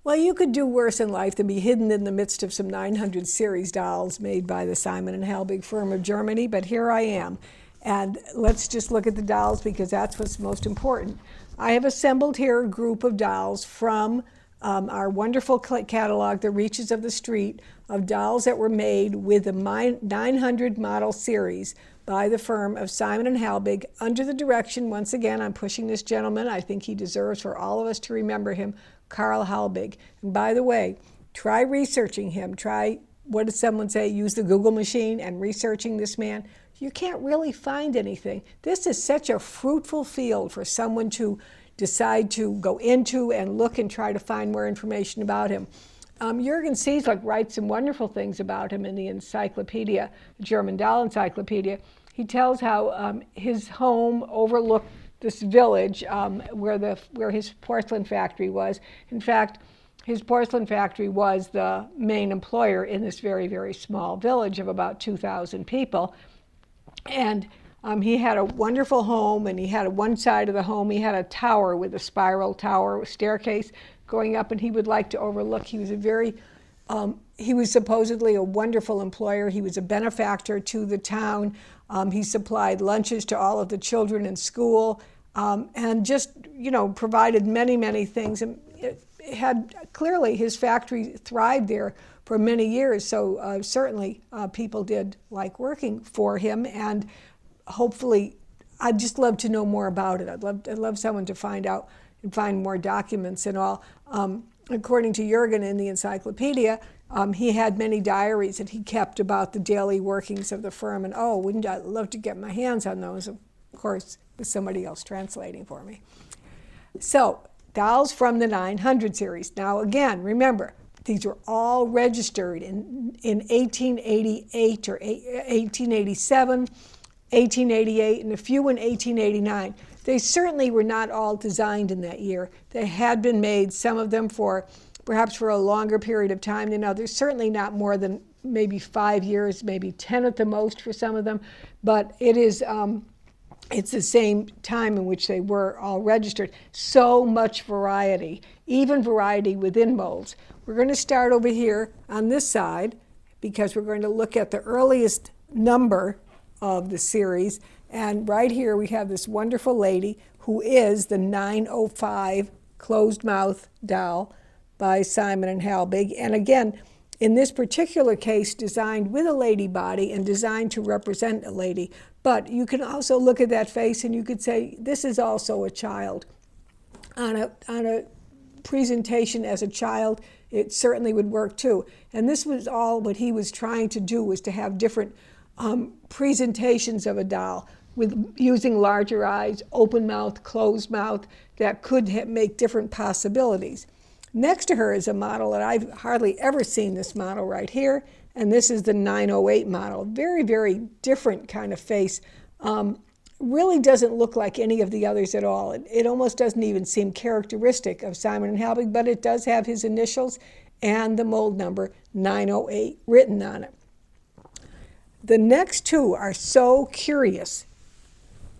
Well, you could do worse in life than be hidden in the midst of some 900 series dolls made by the Simon & Halbig firm of Germany, but here I am. And let's just look at the dolls because that's what's most important. I have assembled here a group of dolls from our wonderful catalog, The Reaches of the Street, of dolls that were made with the 900 model series by the firm of Simon & Halbig under the direction, once again, I'm pushing this gentleman, I think he deserves for all of us to remember him, Carl Halbig. And by the way, try researching him. Try, what did someone say, use the Google machine and researching this man. You can't really find anything. This is such a fruitful field for someone to decide to go into and look and try to find more information about him. Jürgen Cieslik writes some wonderful things about him in the encyclopedia, the German Doll Encyclopedia. He tells how his home overlooked this village where his porcelain factory was. In fact, his porcelain factory was the main employer in this very, very small village of about 2,000 people. And he had a wonderful home, and he had one side of the home, he had a tower with a spiral tower staircase going up, and he would like to overlook. He was he was supposedly a wonderful employer. He was a benefactor to the town. He supplied lunches to all of the children in school, and just, provided many, many things. And it had, clearly, his factory thrived there for many years, so certainly people did like working for him, and hopefully, I'd just love to know more about it. I'd love someone to find out and find more documents and all. According to Jürgen in the encyclopedia, he had many diaries that he kept about the daily workings of the firm, and wouldn't I love to get my hands on those, of course, with somebody else translating for me. So, dolls from the 900 series. Now again, remember, these were all registered in 1888 or 1887, 1888, and a few in 1889. They certainly were not all designed in that year. They had been made, some of them perhaps for a longer period of time than others, certainly not more than maybe 5 years, maybe 10 at the most for some of them, but it's the same time in which they were all registered. So much variety, even variety within molds. We're going to start over here on this side because we're going to look at the earliest number of the series. And right here we have this wonderful lady who is the 905 closed mouth doll by Simon & Halbig. And again, in this particular case, designed with a lady body and designed to represent a lady. But you can also look at that face and you could say, this is also a child. On a presentation as a child, it certainly would work too. And this was all what he was trying to do, was to have different presentations of a doll with using larger eyes, open mouth, closed mouth, that could make different possibilities. Next to her is a model that I've hardly ever seen, this model right here, and this is the 908 model. Very, very different kind of face. Really doesn't look like any of the others at all. It almost doesn't even seem characteristic of Simon & Halbig, but it does have his initials and the mold number 908 written on it. The next two are so curious.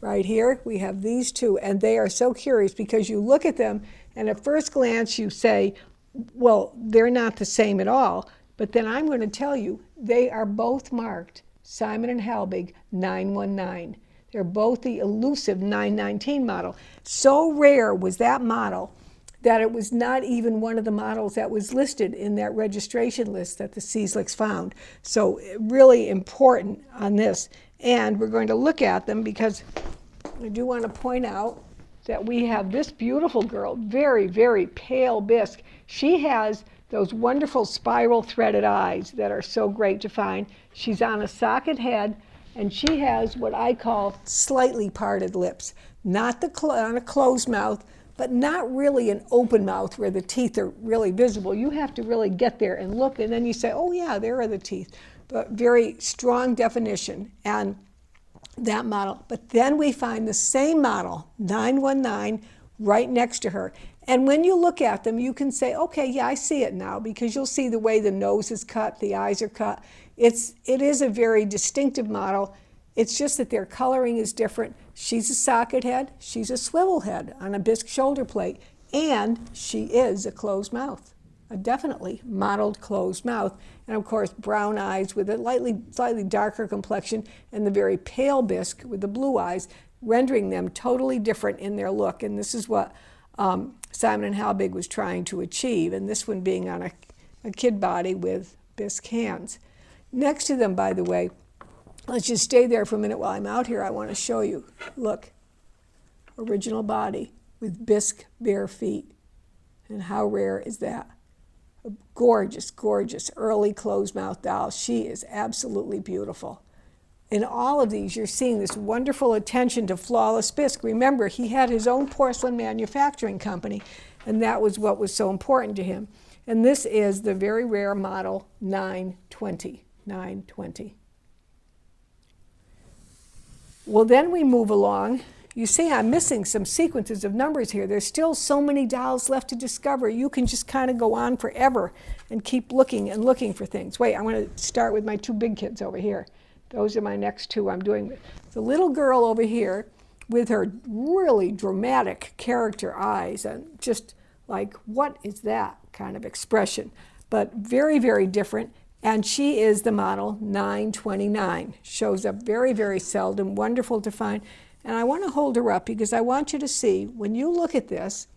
Right here, we have these two, and they are so curious because you look at them, and at first glance you say, well, they're not the same at all. But then I'm going to tell you, they are both marked Simon & Halbig 919. They're both the elusive 919 model. So rare was that model that it was not even one of the models that was listed in that registration list that the Ciesliks found. So really important on this. And we're going to look at them because I do want to point out that we have this beautiful girl, very, very pale bisque. She has those wonderful spiral threaded eyes that are so great to find. She's on a socket head, and she has what I call slightly parted lips. Not on a closed mouth, but not really an open mouth where the teeth are really visible. You have to really get there and look, and then you say, oh yeah, there are the teeth. But very strong definition, and that model. But then we find the same model, 919, right next to her. And when you look at them, you can say, okay, yeah, I see it now, because you'll see the way the nose is cut, the eyes are cut. It is a very distinctive model. It's just that their coloring is different. She's a socket head, she's a swivel head on a bisque shoulder plate, and she is a closed mouth. a definitely mottled closed mouth, and of course brown eyes with a slightly darker complexion, and the very pale bisque with the blue eyes, rendering them totally different in their look. And this is what Simon and Halbig was trying to achieve, and this one being on a kid body with bisque hands. Next to them, by the way, let's just stay there for a minute while I'm out here. I want to show you. Look, original body with bisque bare feet. And how rare is that? A gorgeous, gorgeous early closed mouth doll. She is absolutely beautiful. In all of these, you're seeing this wonderful attention to flawless bisque. Remember, he had his own porcelain manufacturing company, and that was what was so important to him. And this is the very rare model 920. 920. Well, then we move along. You see, I'm missing some sequences of numbers here. There's still so many dolls left to discover. You can just kind of go on forever and keep looking and looking for things. Wait, I'm going to start with my two big kids over here. Those are my next two I'm doing. The little girl over here with her really dramatic character eyes and just like, what is that kind of expression? But very, very different. And she is the model 929. Shows up very, very seldom, wonderful to find. And I want to hold her up because I want you to see, when you look at this,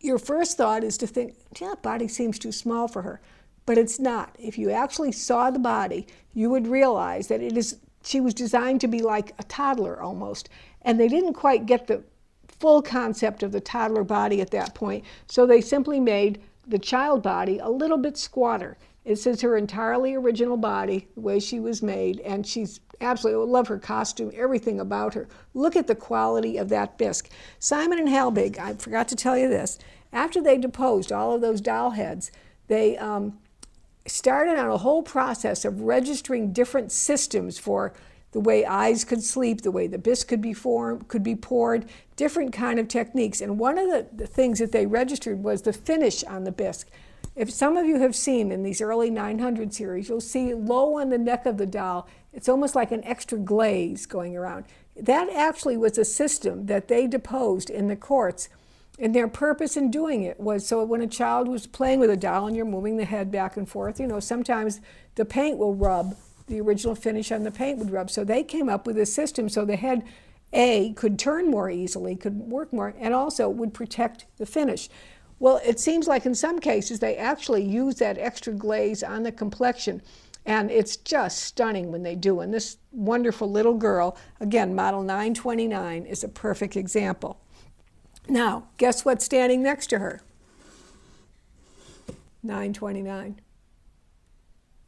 your first thought is to think, yeah, that body seems too small for her. But it's not. If you actually saw the body, you would realize that she was designed to be like a toddler almost. And they didn't quite get the full concept of the toddler body at that point, so they simply made the child body a little bit squatter. This is her entirely original body, the way she was made, and she's absolutely, I love her costume, everything about her. Look at the quality of that bisque. Simon and Halbig, I forgot to tell you this, after they deposed all of those doll heads, they started on a whole process of registering different systems for the way eyes could sleep, the way the bisque could be poured, different kind of techniques. And one of the things that they registered was the finish on the bisque. If some of you have seen in these early 900 series, you'll see low on the neck of the doll, it's almost like an extra glaze going around. That actually was a system that they deposed in the courts, and their purpose in doing it was so when a child was playing with a doll and you're moving the head back and forth, you know, sometimes the paint will rub, the original finish on the paint would rub. So they came up with a system so the head, A, could turn more easily, could work more, and also would protect the finish. Well, it seems like in some cases they actually use that extra glaze on the complexion, and it's just stunning when they do. And this wonderful little girl, again, model 929, is a perfect example. Now, guess what's standing next to her? 929.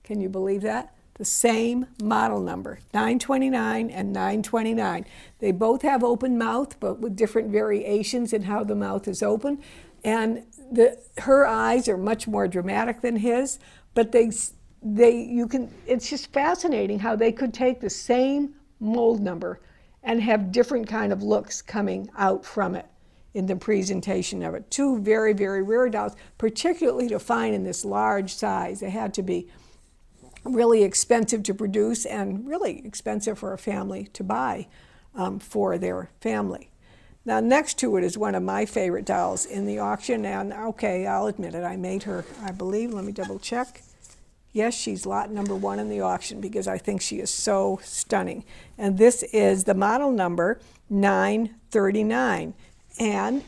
Can you believe that? The same model number, 929 and 929. They both have open mouth, but with different variations in how the mouth is open. And her eyes are much more dramatic than his, but it's just fascinating how they could take the same mold number and have different kind of looks coming out from it in the presentation of it. Two very, very rare dolls, particularly to find in this large size. They had to be really expensive to produce and really expensive for a family to buy for their family. Now, next to it is one of my favorite dolls in the auction, and okay, I'll admit it, I made her, I believe, let me double check. Yes, she's lot number 1 in the auction because I think she is so stunning. And this is the model number 939, and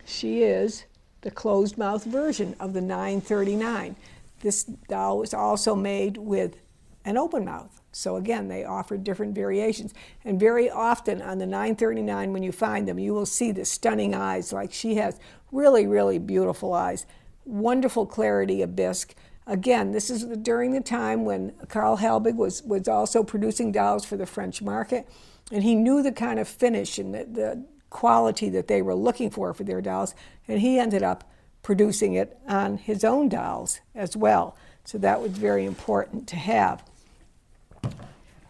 she is the closed mouth version of the 939. This doll was also made with an open mouth. So again, they offered different variations. And very often on the 939, when you find them, you will see the stunning eyes. Like she has really, really beautiful eyes. Wonderful clarity of bisque. Again, this is during the time when Carl Halbig was also producing dolls for the French market. And he knew the kind of finish and the quality that they were looking for their dolls. And he ended up producing it on his own dolls as well. So that was very important to have.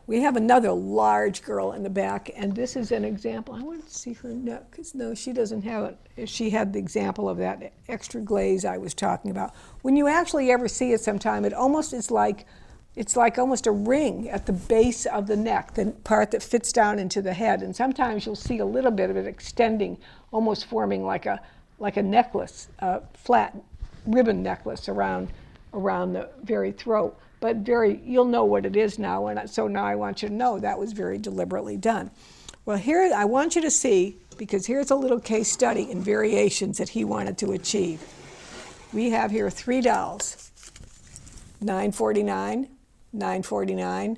We have another large girl in the back, and this is an example. I want to see her neck, because no, she doesn't have it. She had the example of that extra glaze I was talking about. When you actually ever see it sometime, it almost is like, it's like almost a ring at the base of the neck, the part that fits down into the head. And sometimes you'll see a little bit of it extending, almost forming like a necklace, flat ribbon necklace around the very throat. But you'll know what it is now, and so now I want you to know that was very deliberately done. Well, here I want you to see, because here's a little case study in variations that he wanted to achieve. We have here 3 dolls, $9.49, $9.49,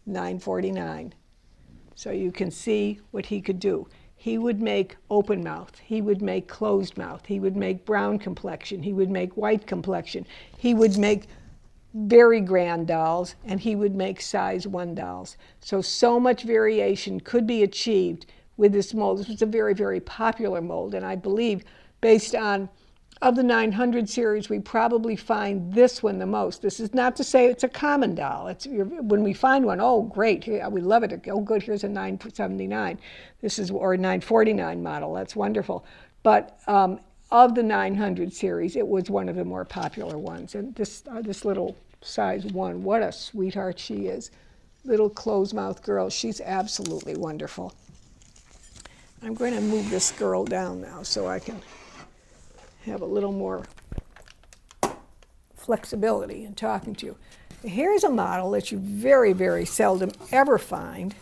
$9.49. So you can see what he could do. He would make open mouth, he would make closed mouth, he would make brown complexion, he would make white complexion, he would make very grand dolls, and he would make size 1 dolls. So much variation could be achieved with this mold. This was a very, very popular mold, and I believe based on, of the 900 series, we probably find this one the most. This is not to say it's a common doll. When we find one, oh great, we love it. Oh good, here's a 979. Or a 949 model. That's wonderful. But of the 900 series, it was one of the more popular ones. And this little size 1, what a sweetheart she is. Little closed-mouth girl. She's absolutely wonderful. I'm going to move this girl down now so I can have a little more flexibility in talking to you. Here's a model that you very, very seldom ever find.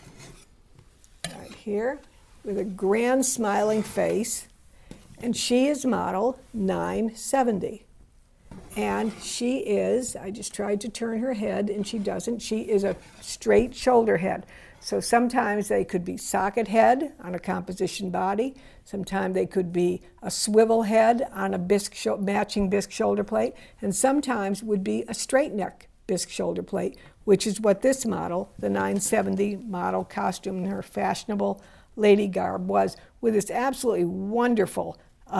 Right here, with a grand smiling face. And she is model 970. And she is, I just tried to turn her head and she doesn't, she is a straight shoulder head. So sometimes they could be socket head on a composition body. Sometimes they could be a swivel head on a matching bisque shoulder plate. And sometimes would be a straight neck bisque shoulder plate, which is what this model, the 970 model costume in her fashionable lady garb was, with this absolutely wonderful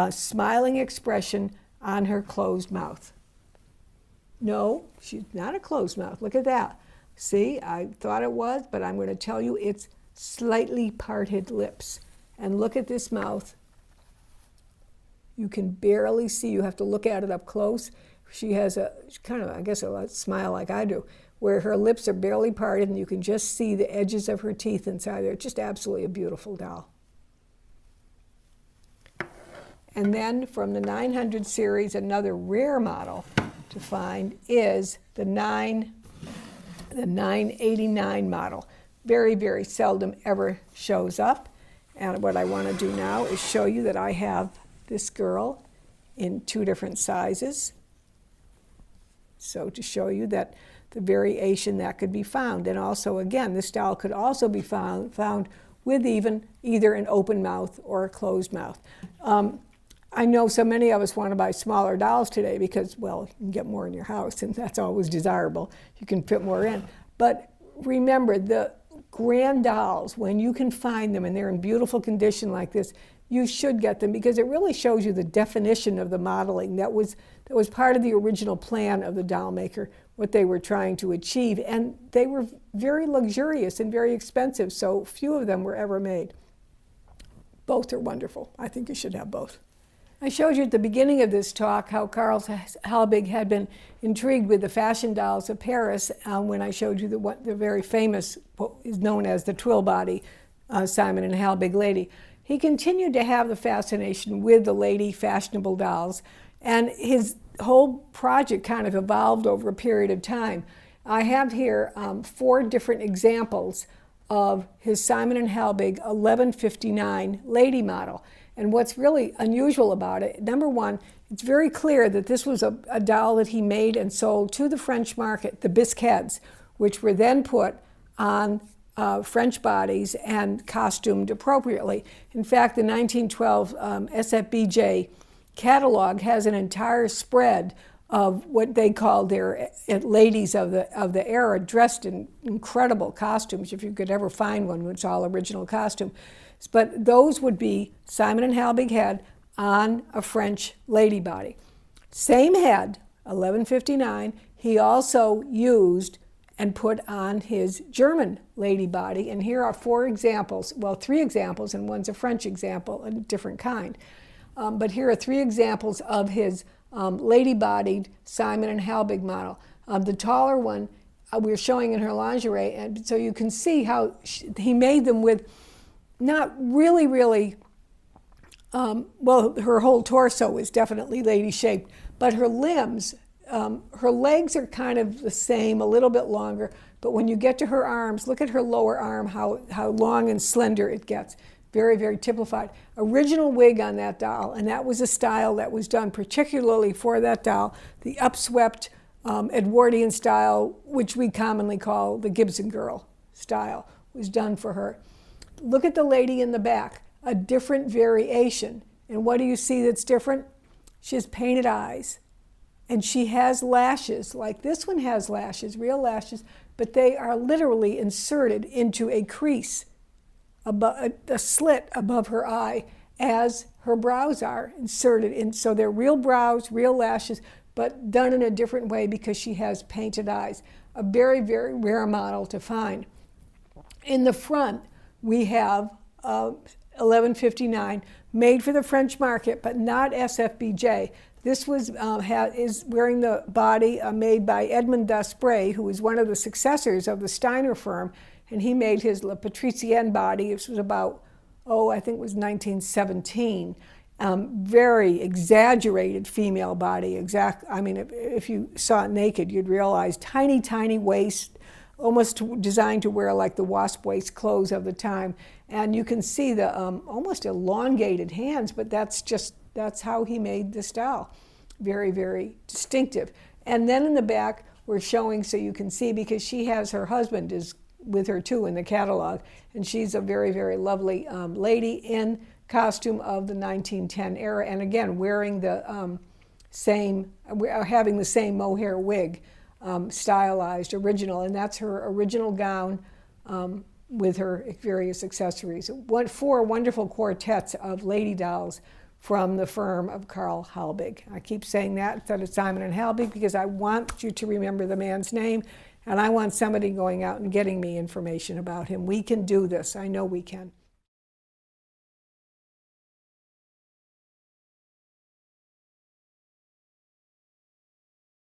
smiling expression on her closed mouth. No, she's not a closed mouth. Look at that. See, I thought it was, but I'm going to tell you it's slightly parted lips. And look at this mouth. You can barely see. You have to look at it up close. She has a kind of, I guess, a smile like I do, where her lips are barely parted and you can just see the edges of her teeth inside there. Just absolutely a beautiful doll. And then from the 900 series, another rare model to find is the 989 model. Very, very seldom ever shows up. And what I want to do now is show you that I have this girl in 2 different sizes. So to show you that the variation that could be found. And also, again, this doll could also be found with either an open mouth or a closed mouth. I know so many of us want to buy smaller dolls today because, well, you can get more in your house, and that's always desirable. You can fit more in. But remember, the grand dolls, when you can find them and they're in beautiful condition like this, you should get them because it really shows you the definition of the modeling that was part of the original plan of the doll maker, what they were trying to achieve. And they were very luxurious and very expensive, so few of them were ever made. Both are wonderful. I think you should have both. I showed you at the beginning of this talk how Carl Halbig had been intrigued with the fashion dolls of Paris when I showed you the very famous, what is known as the twill body Simon and Halbig lady. He continued to have the fascination with the lady fashionable dolls, and his whole project kind of evolved over a period of time. I have here 4 different examples of his Simon and Halbig 1159 lady model. And what's really unusual about it, number one, it's very clear that this was a doll that he made and sold to the French market, the bisque heads, which were then put on French bodies and costumed appropriately. In fact, the 1912 SFBJ catalog has an entire spread of what they called their ladies of the era, dressed in incredible costumes, if you could ever find one, it's all original costume. But those would be Simon and Halbig head on a French lady body. Same head, 1159, he also used and put on his German lady body. And here are 4 examples, well, 3 examples, and one's a French example, a different kind. But here are 3 examples of his lady-bodied Simon and Halbig model. The taller one we're showing in her lingerie, and so you can see how he made them with not really, well, her whole torso is definitely lady-shaped, but her limbs, her legs are kind of the same, a little bit longer, but when you get to her arms, look at her lower arm, how long and slender it gets. Very, very typified. Original wig on that doll, and that was a style that was done particularly for that doll, the upswept Edwardian style, which we commonly call the Gibson Girl style, was done for her. Look at the lady in the back, a different variation. And what do you see that's different? She has painted eyes. And she has lashes, like this one has lashes, real lashes, but they are literally inserted into a crease, a slit above her eye, as her brows are inserted in. So they're real brows, real lashes, but done in a different way because she has painted eyes. A very, very rare model to find. In the front, we have 1159, made for the French market, but not SFBJ. This was is wearing the body made by Edmond Daspré, who was one of the successors of the Steiner firm, and he made his La Patricienne body. This was about, I think it was 1917. Very exaggerated female body. I mean, if you saw it naked, you'd realize tiny, tiny waist, almost designed to wear like the wasp waist clothes of the time. And you can see the almost elongated hands, but that's how he made this doll. Very, very distinctive. And then in the back, we're showing so you can see, because she has her husband is with her too in the catalog, and she's a very, very lovely lady in costume of the 1910 era, and again, wearing the having the same mohair wig, stylized, original, and that's her original gown with her various accessories. Four wonderful quartets of lady dolls from the firm of Carl Halbig. I keep saying that instead of Simon and Halbig because I want you to remember the man's name, and I want somebody going out and getting me information about him. We can do this. I know we can.